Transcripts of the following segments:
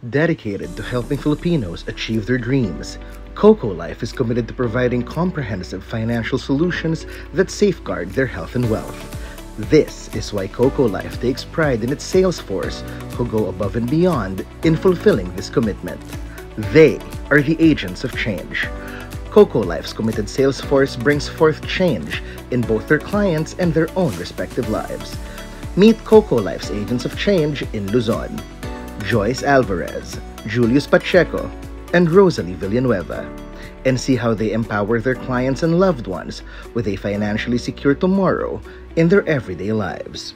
Dedicated to helping Filipinos achieve their dreams, Coco Life is committed to providing comprehensive financial solutions that safeguard their health and wealth. This is why Coco Life takes pride in its sales force, who go above and beyond in fulfilling this commitment. They are the agents of change. Coco Life's committed sales force brings forth change in both their clients and their own respective lives. Meet Coco Life's agents of change in Luzon: Joyce Alvarez, Julius Pacheco, and Rosalie Villanueva, and see how they empower their clients and loved ones with a financially secure tomorrow in their everyday lives.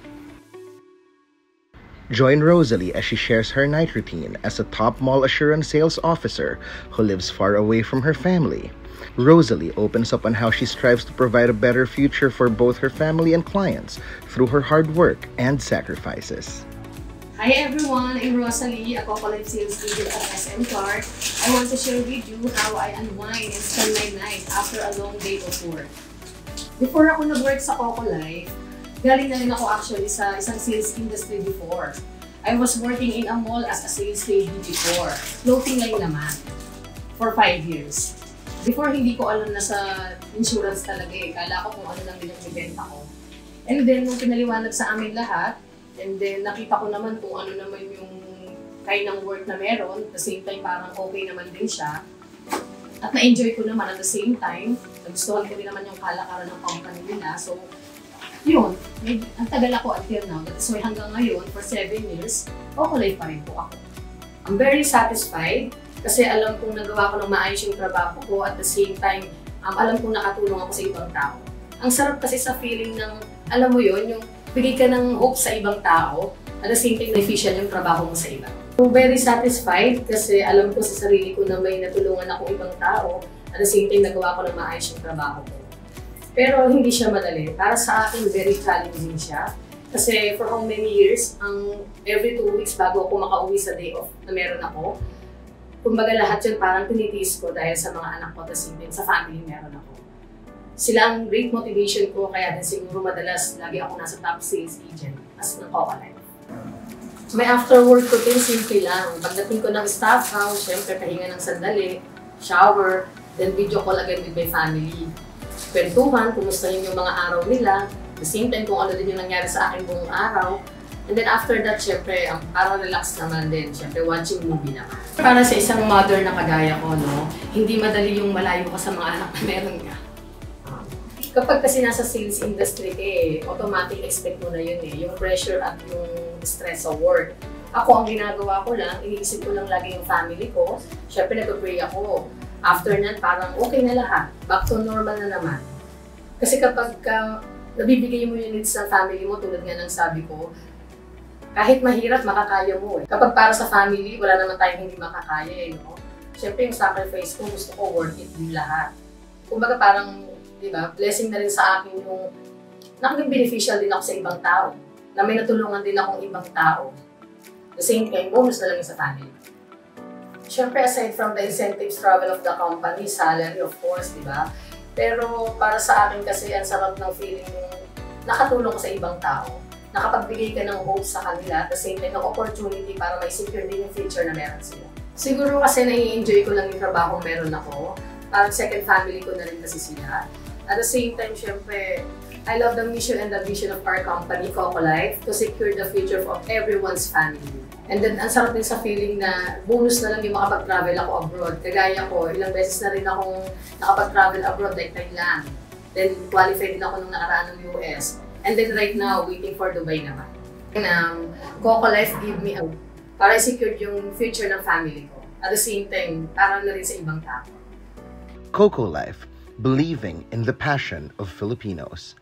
Join Rosalie as she shares her night routine as a top mall assurance sales officer who lives far away from her family. Rosalie opens up on how she strives to provide a better future for both her family and clients through her hard work and sacrifices. Hi everyone, I'm Rosalie, a Coco Life sales agent at SM Clark. I want to share with you how I unwind and spend my night after a long day of work. Before ako nag-work sa Coco Life, galing na rin ako actually sa isang sales industry before. I was working in a mall as a sales lady before. Clothing line naman. For 5 years. Before, hindi ko alam na sa insurance talaga eh. Kala ko kung ano lang din yung ibenta ko. And then, nung pinaliwanag sa amin lahat, and then nakita ko naman kung ano naman yung kind ng work na meron. At the same time, parang okay naman din siya. At na-enjoy ko naman at the same time. Nagustuhan ko din naman yung kalakaran ng company nila. So, yun. Ang tagal ako until now. That is why hanggang ngayon, for 7 years, Coco Life pa rin po ako. I'm very satisfied kasi alam kong nagawa ko ng maayos yung trabaho ko. At the same time, alam kong nakatulong ako sa ibang tao. Ang sarap kasi sa feeling ng, alam mo yun, yung bigay ka ng hope sa ibang tao, at the same time, efficient yung trabaho mo sa iba. I'm very satisfied kasi alam ko sa sarili ko na may natulungan akong ibang tao, at the same time, nagawa ko ng maayos yung trabaho ko. Pero hindi siya madali. Para sa akin, very challenging siya. Kasi for how many years, every 2 weeks bago ako makauwi sa day off na meron ako, kumbaga lahat yun parang tinitiis ko dahil sa mga anak ko, at the same time, sa family meron ako. Sila ang great motivation ko, kaya din siguro madalas lagi ako nasa top sales agent as ng Coco Life. May after work routine, simple lang. Pagdating ko ng staff house, syempre kahinga ng sandali, shower, then video call again with my family. Kwentuhan, kumustahin yung mga araw nila, the same time kung ano din yung nangyari sa akin buong araw. And then after that, syempre, parang relax naman din. Syempre, watching movie naman. Para sa isang mother na kagaya ko, no, hindi madali yung malayo ka sa mga anak na meron ka. Kapag kasi nasa sales industry ka automatic expect mo na yun yung pressure at yung stress sa work. Ako, ang ginagawa ko lang, iniisip ko lang lagi yung family ko. Syempre, nag-pray ako. After that, parang okay na lahat. Back to normal na naman. Kasi kapag nabibigay mo yung needs ng family mo, tulad nga ng sabi ko, kahit mahirap, makakaya mo Kapag para sa family, wala naman tayong hindi makakaya no? Siyempre, yung sacrifice ko, gusto ko worth it yung lahat. Kumbaga parang, di ba, blessing na rin sa akin yung naging beneficial din ako sa ibang tao. Na may natulungan din akong ibang tao. The same time, bonus na lang yung sa family. Siyempre, aside from the incentives travel of the company, salary, of course, di ba? Pero para sa akin kasi, ang sarap ng feeling yung nakatulong ko sa ibang tao. Nakapagbigay ka ng hope sa kanila at the same time ng opportunity para ma-secure din yung future na meron sila. Siguro kasi nai-enjoy ko lang yung trabaho meron ako. Parang second family ko na rin kasi sila. At the same time, syempre, I love the mission and the vision of our company, Coco Life, to secure the future of everyone's family. And then, ang sarap din sa feeling na bonus na lang yung makapag-travel ako abroad. Kagaya ko, ilang beses na rin akong nakapag-travel abroad like Thailand. Then, qualified din ako nung nakaraan ng US. And then right now, waiting for Dubai naman. And Coco Life give me para secure yung future ng family ko. At the same time, para na rin sa ibang tao. Coco Life, believing in the passion of Filipinos.